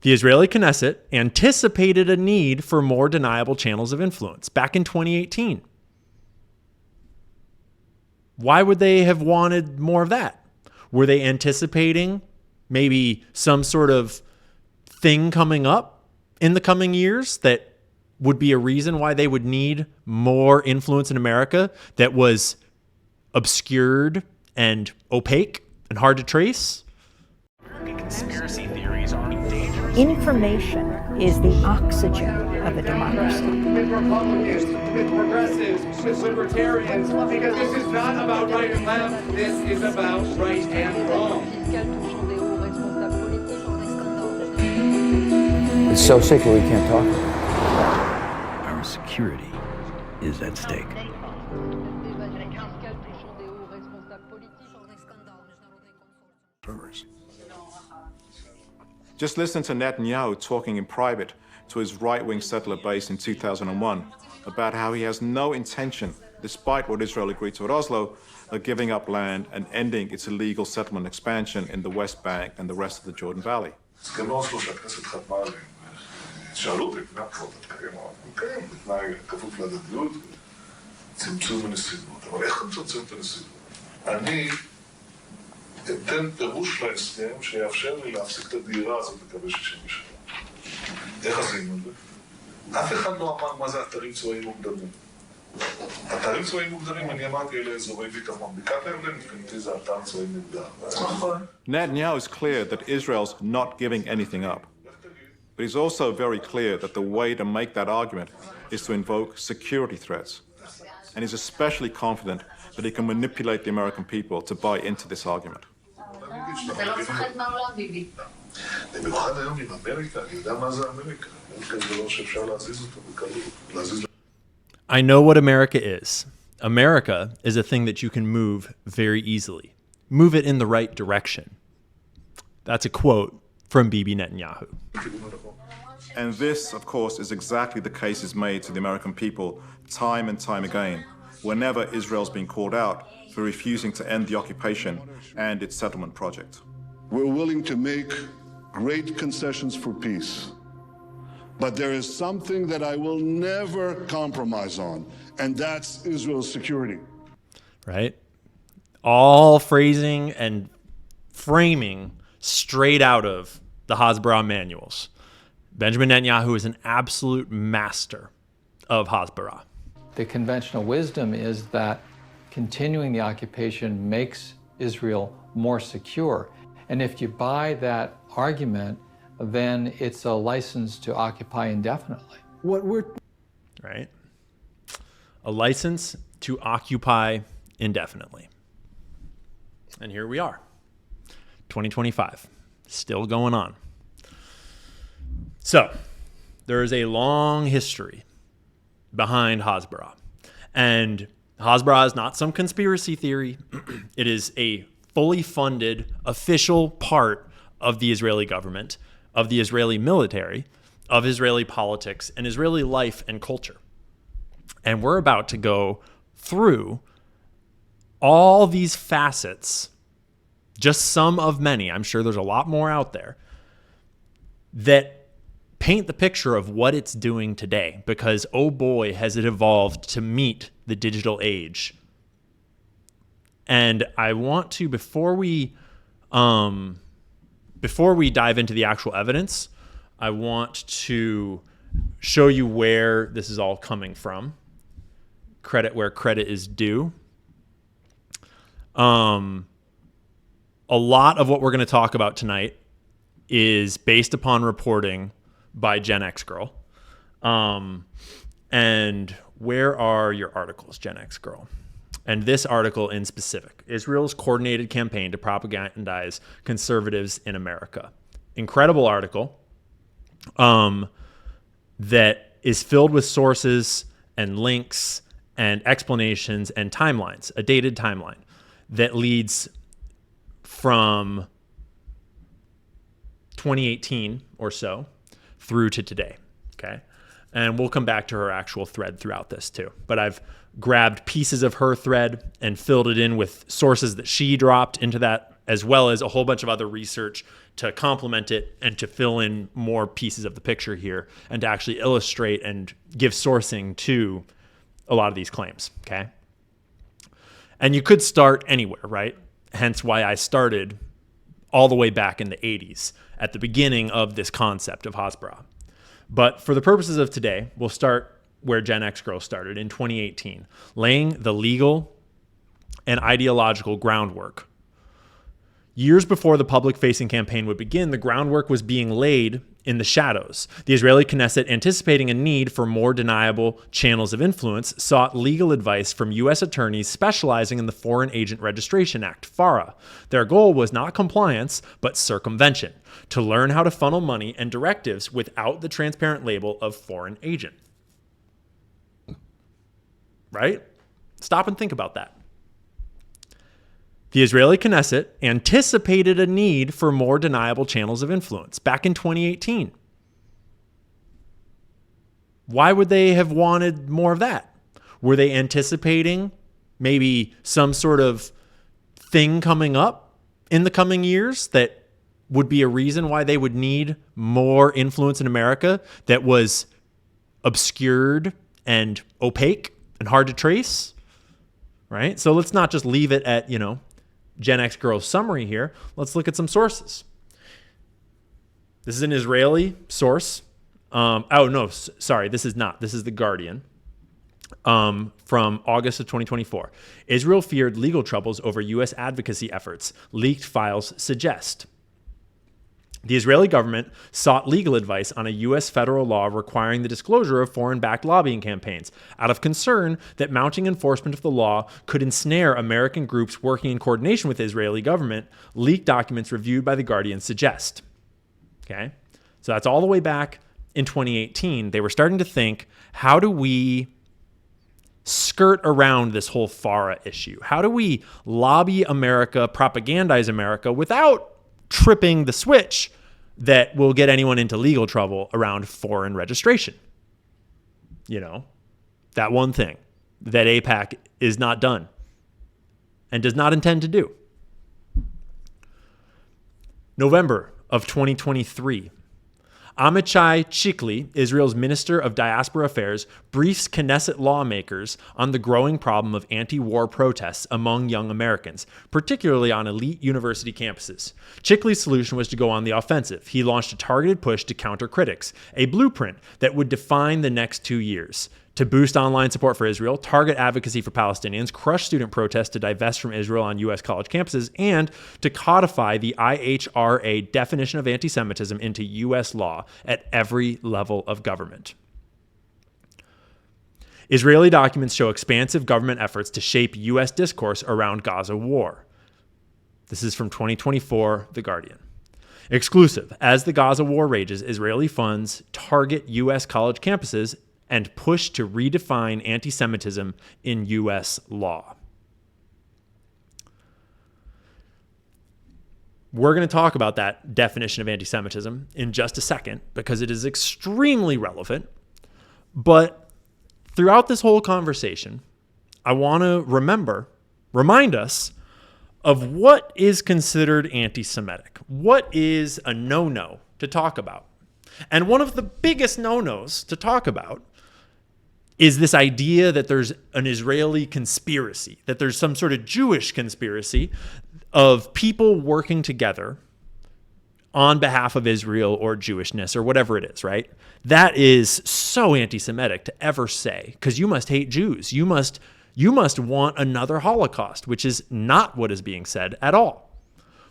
The Israeli Knesset anticipated a need for more deniable channels of influence back in 2018. Why would they have wanted more of that? Were they anticipating maybe some sort of thing coming up in the coming years that would be a reason why they would need more influence in America that was obscured and opaque and hard to trace? Conspiracy theories are dangerous. Information is the oxygen of a democracy. With Republicans, with progressives, with libertarians, because this is not about right and left, this is about right and wrong. It's so sacred we can't talk. Our security is at stake. Just listen to Netanyahu talking in private to his right-wing settler base in 2001 about how he has no intention, despite what Israel agreed to at Oslo, of giving up land and ending its illegal settlement expansion in the West Bank and the rest of the Jordan Valley. אתן פירוש להסכם שיאפשר לי להפסיק את הדהירה הזאת לקווי 67. איך עשינו את זה? אף אחד לא אמר מה זה אתרים צבאיים מוגדרים. אתרים צבאיים מוגדרים, אני אמרתי, אלה אזורי ביטחון. בקעת הירדן, מבחינתי זה אתר צבאי מוגדר. Netanyahu is clear that Israel's not giving anything up. But he's also very clear that the way to make that argument is to invoke security threats. And he's especially confident that he can manipulate the American people to buy into this argument. אתה לא מפחד מהעולם, ביבי. במיוחד היום עם אמריקה, אני יודע מה זה אמריקה. אין כזה דבר שאפשר להזיז אותו בקלות. I know what America is. America is a thing that you can move very easily. Move it in the right direction. That's a quote from Bibi Netanyahu. And this, of course, is exactly the cases made to the American people time and time again, whenever Israel's been called out for refusing to end the occupation and its settlement project. We're willing to make great concessions for peace, but there is something that I will never compromise on, and that's Israel's security. Right? All phrasing and framing straight out of the hasbara manuals. Benjamin Netanyahu is an absolute master of hasbara. The conventional wisdom is that continuing the occupation makes Israel more secure. And if you buy that argument, then it's a license to occupy indefinitely. Right? A license to occupy indefinitely. And here we are, 2025, still going on. So, there is a long history behind hasbara. And hasbara is not some conspiracy theory. It is a fully funded, official part of the Israeli government, of the Israeli military, of Israeli politics, and Israeli life and culture. And we're about to go through all these facets, just some of many, I'm sure there's a lot more out there, that paint the picture of what it's doing today, because oh boy, has it evolved to meet the digital age. And I want to, before we dive into the actual evidence, I want to show you where this is all coming from. Credit where credit is due. A lot of what we're going to talk about tonight is based upon reporting by Gen X Girl. And where are your articles, Gen X Girl? And this article in specific, Israel's coordinated campaign to propagandize conservatives in America. Incredible article that is filled with sources and links and explanations and timelines, a dated timeline that leads from 2018 or so through to today, okay? And we'll come back to her actual thread throughout this too. But I've grabbed pieces of her thread and filled it in with sources that she dropped into that as well as a whole bunch of other research to complement it and to fill in more pieces of the picture here and to actually illustrate and give sourcing to a lot of these claims, okay? And you could start anywhere, right? Hence why I started all the way back in the 80s at the beginning of this concept of hasbara. But for the purposes of today, we'll start where Gen X Girl started in 2018, laying the legal and ideological groundwork. Years before the public-facing campaign would begin, the groundwork was being laid in the shadows. The Israeli Knesset, anticipating a need for more deniable channels of influence, sought legal advice from U.S. attorneys specializing in the Foreign Agent Registration Act, FARA. Their goal was not compliance, but circumvention, to learn how to funnel money and directives without the transparent label of foreign agent. Right? Stop and think about that. The Israeli Knesset anticipated a need for more deniable channels of influence back in 2018. Why would they have wanted more of that? Were they anticipating maybe some sort of thing coming up in the coming years that would be a reason why they would need more influence in America that was obscured and opaque and hard to trace? Right? So let's not just leave it at, Gen X Girl's summary here. Let's look at some sources. This is an Israeli source. This is not. This is The Guardian from August of 2024. Israel feared legal troubles over U.S. advocacy efforts. Leaked files suggest. The Israeli government sought legal advice on a U.S. federal law requiring the disclosure of foreign-backed lobbying campaigns, out of concern that mounting enforcement of the law could ensnare American groups working in coordination with the Israeli government, leaked documents reviewed by The Guardian suggest. Okay? So that's all the way back in 2018. They were starting to think, how do we skirt around this whole FARA issue? How do we lobby America, propagandize America without tripping the switch that will get anyone into legal trouble around foreign registration? That one thing that AIPAC is not done and does not intend to do. November of 2023, Amichai Chikli, Israel's Minister of Diaspora Affairs, briefs Knesset lawmakers on the growing problem of anti-war protests among young Americans, particularly on elite university campuses. Chikli's solution was to go on the offensive. He launched a targeted push to counter critics, a blueprint that would define the next 2 years. To boost online support for Israel, target advocacy for Palestinians, crush student protests to divest from Israel on U.S. college campuses, and to codify the IHRA definition of anti-Semitism into U.S. law at every level of government. Israeli documents show expansive government efforts to shape U.S. discourse around Gaza war. This is from 2024, The Guardian. Exclusive. As the Gaza war rages, Israeli funds target U.S. college campuses and push to redefine anti-Semitism in U.S. law. We're going to talk about that definition of anti-Semitism in just a second because it is extremely relevant. But throughout this whole conversation, I want to remind us of what is considered anti-Semitic. What is a no-no to talk about? And one of the biggest no-nos to talk about is this idea that there's an Israeli conspiracy, that there's some sort of Jewish conspiracy of people working together on behalf of Israel or Jewishness or whatever it is, right? That is so anti-Semitic to ever say, because you must hate Jews. You must want another Holocaust, which is not what is being said at all.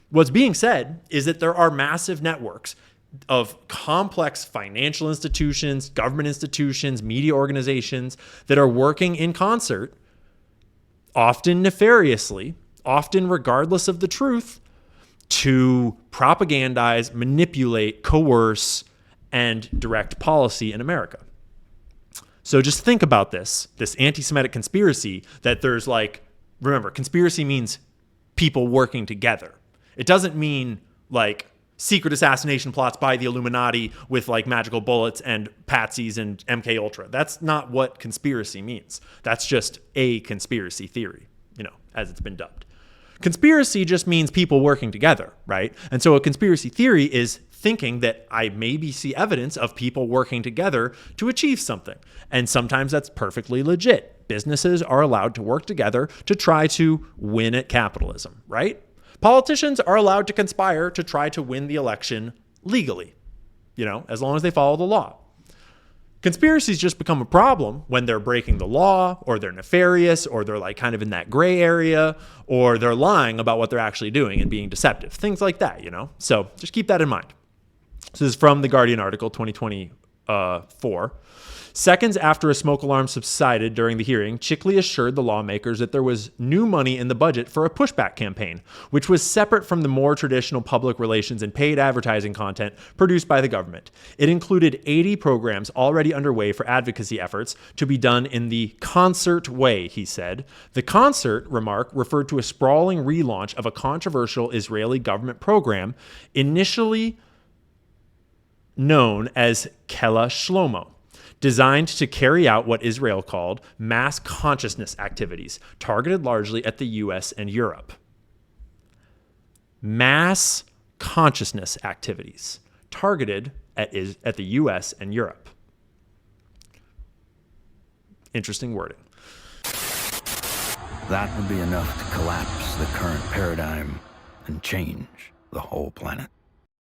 What's being said is that there are massive networks of complex financial institutions, government institutions, media organizations that are working in concert, often nefariously, often regardless of the truth, to propagandize, manipulate, coerce, and direct policy in America. So just think about this anti-Semitic conspiracy that there's remember, conspiracy means people working together. It doesn't mean secret assassination plots by the Illuminati with magical bullets and patsies and MK Ultra. That's not what conspiracy means. That's just a conspiracy theory, as it's been dubbed. Conspiracy just means people working together, right? And so a conspiracy theory is thinking that I maybe see evidence of people working together to achieve something. And sometimes that's perfectly legit. Businesses are allowed to work together to try to win at capitalism, right? Politicians are allowed to conspire to try to win the election legally, as long as they follow the law. Conspiracies just become a problem when they're breaking the law, or they're nefarious, or they're like kind of in that gray area, or they're lying about what they're actually doing and being deceptive. Things like that, So just keep that in mind. This is from the Guardian article 2024. Seconds after a smoke alarm subsided during the hearing, Chickley assured the lawmakers that there was new money in the budget for a pushback campaign, which was separate from the more traditional public relations and paid advertising content produced by the government. It included 80 programs already underway for advocacy efforts to be done in the concert way, he said. The concert remark referred to a sprawling relaunch of a controversial Israeli government program initially known as Kela Shlomo, designed to carry out what Israel called mass consciousness activities, targeted largely at the US and Europe. Mass consciousness activities, targeted at the US and Europe. Interesting wording. That would be enough to collapse the current paradigm and change the whole planet.